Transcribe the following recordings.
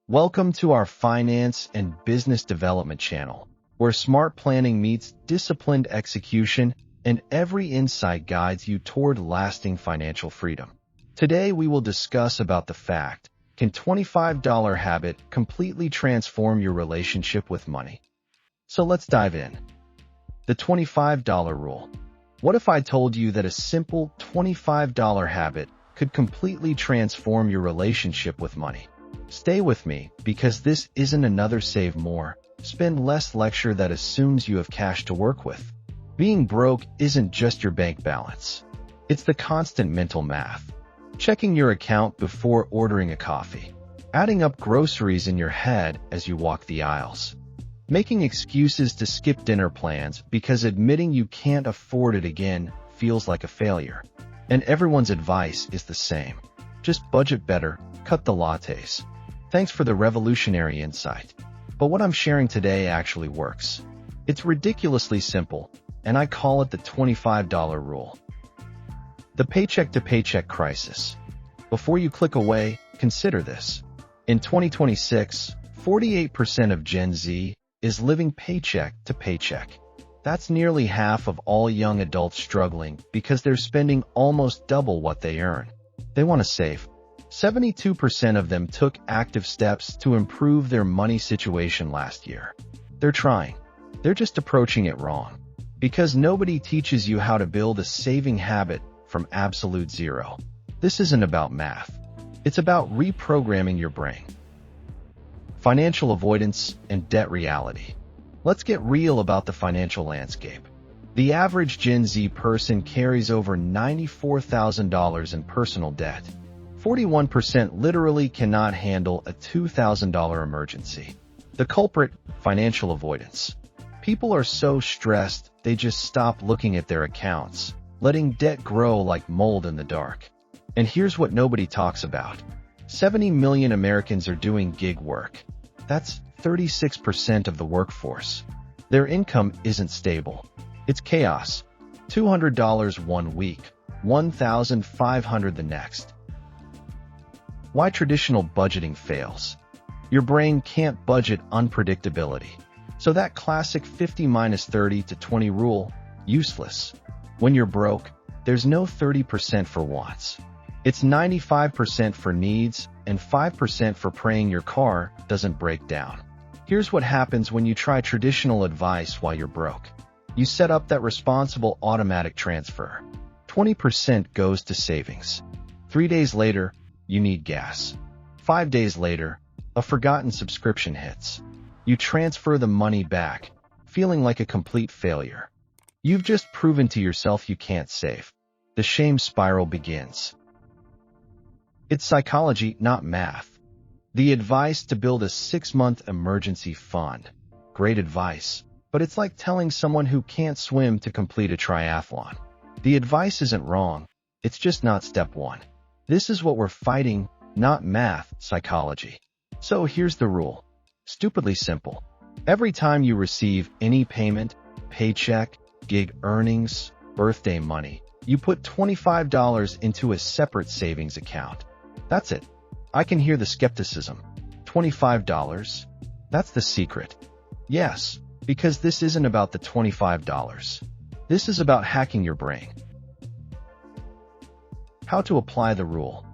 Welcome to our finance and business development channel, where smart planning meets disciplined execution and every insight guides you toward lasting financial freedom. Today we will discuss about the fact, can $25 habit completely transform your relationship with money? So let's dive in. The $25 rule. What if I told you that a simple $25 habit could completely transform your relationship with money? Stay with me, because this isn't another save more, spend less lecture that assumes you have cash to work with. Being broke isn't just your bank balance. It's the constant mental math. Checking your account before ordering a coffee. Adding up groceries in your head as you walk the aisles. Making excuses to skip dinner plans because admitting you can't afford it again feels like a failure. And everyone's advice is the same. Just budget better, cut the lattes. Thanks for the revolutionary insight. But what I'm sharing today actually works. It's ridiculously simple, and I call it the $25 rule. The paycheck-to-paycheck crisis. Before you click away, consider this. In 2026, 48% of Gen Z is living paycheck to paycheck. That's nearly half of all young adults struggling because they're spending almost double what they earn. They want to save. 72% of them took active steps to improve their money situation last year. They're trying. They're just approaching it wrong. Because nobody teaches you how to build a saving habit from absolute zero. This isn't about math. It's about reprogramming your brain. Financial avoidance and debt reality. Let's get real about the financial landscape. The average Gen Z person carries over $94,000 in personal debt. 41% literally cannot handle a $2,000 emergency. The culprit, financial avoidance. People are so stressed, they just stop looking at their accounts, letting debt grow like mold in the dark. And here's what nobody talks about. 70 million Americans are doing gig work. That's 36% of the workforce. Their income isn't stable. It's chaos. $200 one week, $1,500 the next. Why traditional budgeting fails? Your brain can't budget unpredictability. So that classic 50-30 to 20 rule, useless. When you're broke, there's no 30% for wants. It's 95% for needs and 5% for praying your car doesn't break down. Here's what happens when you try traditional advice while you're broke. You set up that responsible automatic transfer. 20% goes to savings. 3 days later, you need gas. 5 days later, a forgotten subscription hits. You transfer the money back, feeling like a complete failure. You've just proven to yourself you can't save. The shame spiral begins. It's psychology, not math. The advice to build a 6-month emergency fund. Great advice, but it's like telling someone who can't swim to complete a triathlon. The advice isn't wrong, it's just not step one. This is what we're fighting, not math, psychology. So here's the rule. Stupidly simple. Every time you receive any payment, paycheck, gig earnings, birthday money, you put $25 into a separate savings account. That's it. I can hear the skepticism. $25? That's the secret. Yes, because this isn't about the $25. This is about hacking your brain. How to apply the rule.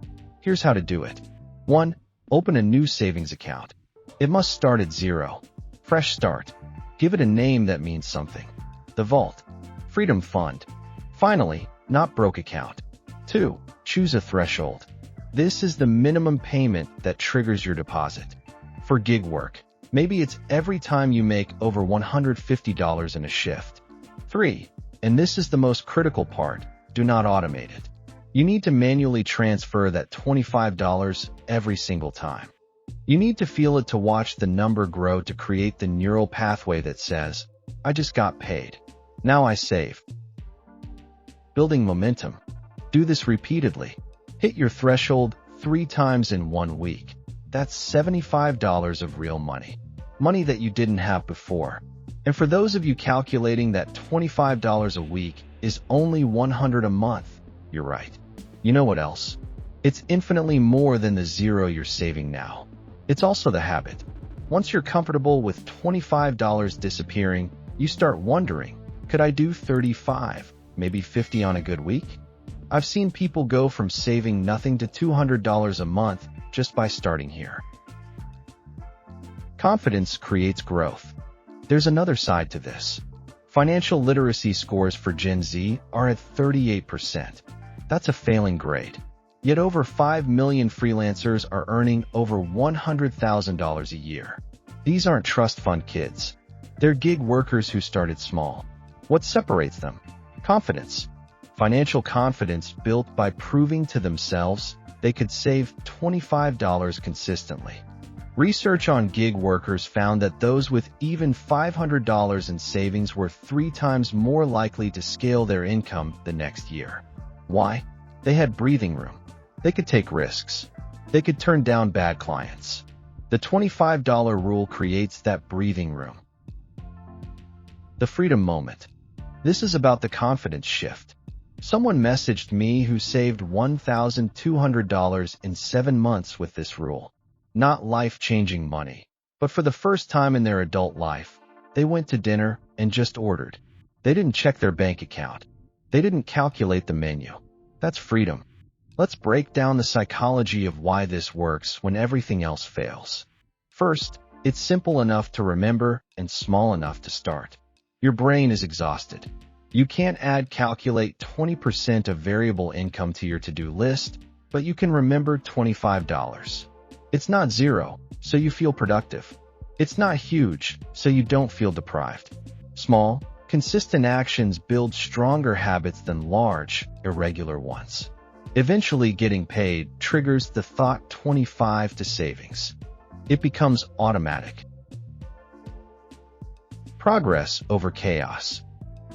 Here's how to do it. 1. Open a new savings account. It must start at zero. Fresh start. Give it a name that means something. The Vault. Freedom Fund. Finally, not broke account. 2. Choose a threshold. This is the minimum payment that triggers your deposit. For gig work, maybe it's every time you make over $150 in a shift. 3. And this is the most critical part, do not automate it. You need to manually transfer that $25 every single time. You need to feel it to watch the number grow to create the neural pathway that says, I just got paid. Now I save. Building momentum. Do this repeatedly. Hit your threshold 3 times in 1 week. That's $75 of real money. Money that you didn't have before. And for those of you calculating that $25 a week is only $100 a month, you're right. You know what else? It's infinitely more than the zero you're saving now. It's also the habit. Once you're comfortable with $25 disappearing, you start wondering, could I do 35, maybe 50 on a good week? I've seen people go from saving nothing to $200 a month just by starting here. Confidence creates growth. There's another side to this. Financial literacy scores for Gen Z are at 38%. That's a failing grade. Yet over 5 million freelancers are earning over $100,000 a year. These aren't trust fund kids. They're gig workers who started small. What separates them? Confidence. Financial confidence built by proving to themselves they could save $25 consistently. Research on gig workers found that those with even $500 in savings were 3 times more likely to scale their income the next year. Why? They had breathing room. They could take risks. They could turn down bad clients. The $25 rule creates that breathing room. The freedom moment. This is about the confidence shift. Someone messaged me who saved $1,200 in 7 months with this rule. Not life-changing money, but for the first time in their adult life, they went to dinner and just ordered. They didn't check their bank account. They didn't calculate the menu. That's freedom. Let's break down the psychology of why this works when everything else fails. First, it's simple enough to remember and small enough to start. Your brain is exhausted. You can't calculate 20% of variable income to your to-do list, but you can remember $25. It's not zero, so you feel productive. It's not huge, so you don't feel deprived. Small, consistent actions build stronger habits than large, irregular ones. Eventually, getting paid triggers the thought 25 to savings. It becomes automatic. Progress over chaos.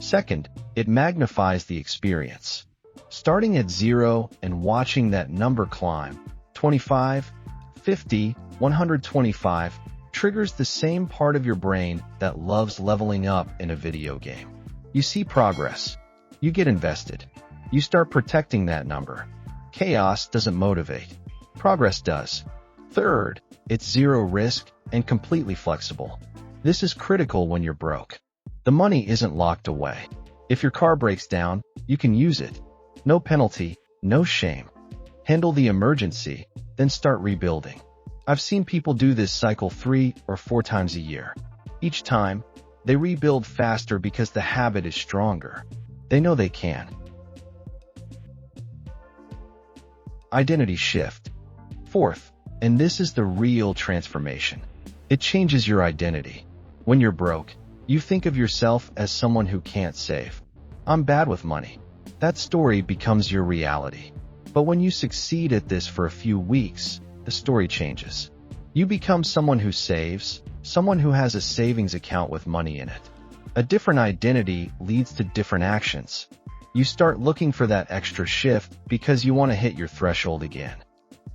Second, it magnifies the experience. Starting at 0 and watching that number climb, 25, 50, 125, triggers the same part of your brain that loves leveling up in a video game. You see progress. You get invested. You start protecting that number. Chaos doesn't motivate. Progress does. Third, it's zero risk and completely flexible. This is critical when you're broke. The money isn't locked away. If your car breaks down, you can use it. No penalty, no shame. Handle the emergency, then start rebuilding. I've seen people do this cycle 3 or 4 times a year. Each time, they rebuild faster because the habit is stronger. They know they can. Identity shift. Fourth, and this is the real transformation. It changes your identity. When you're broke, you think of yourself as someone who can't save. I'm bad with money. That story becomes your reality. But when you succeed at this for a few weeks, the story changes. You become someone who saves, someone who has a savings account with money in it. A different identity leads to different actions. You start looking for that extra shift because you want to hit your threshold again.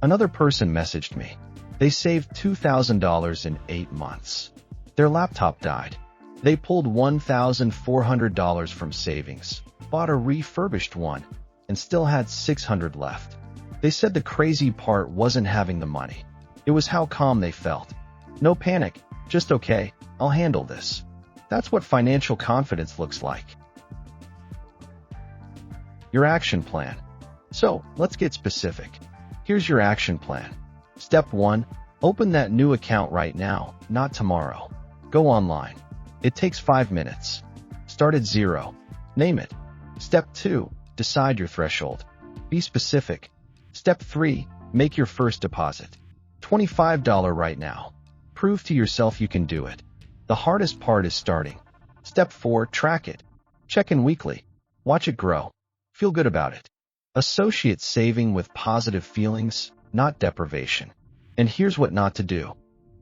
Another person messaged me. They saved $2,000 in 8 months. Their laptop died. They pulled $1,400 from savings, bought a refurbished one, and still had $600 left. They said the crazy part wasn't having the money. It was how calm they felt. No panic, just okay, I'll handle this. That's what financial confidence looks like. Your action plan. So, let's get specific. Here's your action plan. Step 1, open that new account right now, not tomorrow. Go online. It takes 5 minutes. Start at 0. Name it. Step 2, decide your threshold. Be specific. Step 3, make your first deposit. $25 right now. Prove to yourself you can do it. The hardest part is starting. Step 4, track it. Check in weekly. Watch it grow. Feel good about it. Associate saving with positive feelings, not deprivation. And here's what not to do.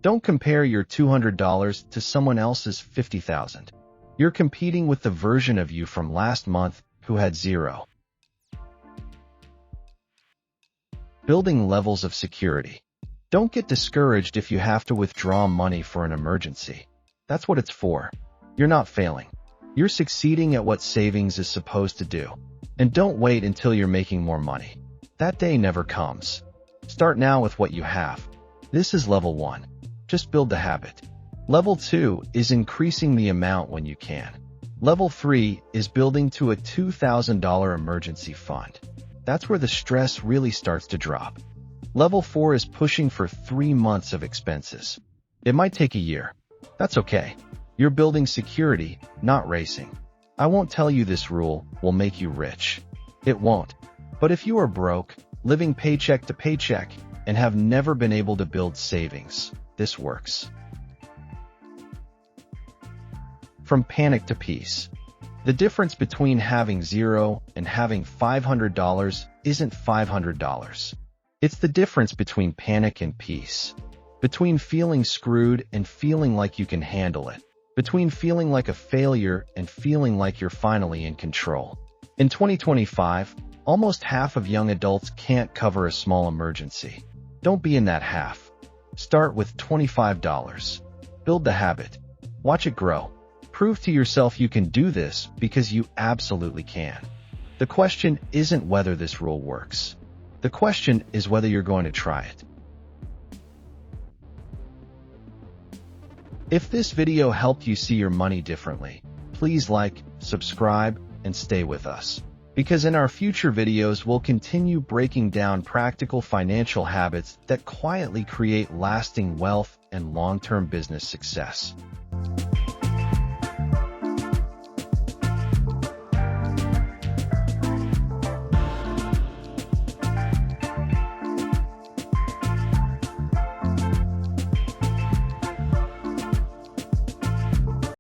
Don't compare your $200 to someone else's $50,000. You're competing with the version of you from last month who had 0. Building levels of security. Don't get discouraged if you have to withdraw money for an emergency. That's what it's for. You're not failing. You're succeeding at what savings is supposed to do. And don't wait until you're making more money. That day never comes. Start now with what you have. This is level 1. Just build the habit. Level 2 is increasing the amount when you can. Level 3 is building to a $2,000 emergency fund. That's where the stress really starts to drop. Level 4 is pushing for 3 months of expenses. It might take a year. That's okay. You're building security, not racing. I won't tell you this rule will make you rich. It won't. But if you are broke, living paycheck to paycheck, and have never been able to build savings, this works. From panic to peace. The difference between having $0 and having $500 isn't $500. It's the difference between panic and peace. Between feeling screwed and feeling like you can handle it. Between feeling like a failure and feeling like you're finally in control. In 2025, almost half of young adults can't cover a small emergency. Don't be in that half. Start with $25. Build the habit. Watch it grow. Prove to yourself you can do this because you absolutely can. The question isn't whether this rule works. The question is whether you're going to try it. If this video helped you see your money differently, please like, subscribe, and stay with us. Because in our future videos, we'll continue breaking down practical financial habits that quietly create lasting wealth and long-term business success.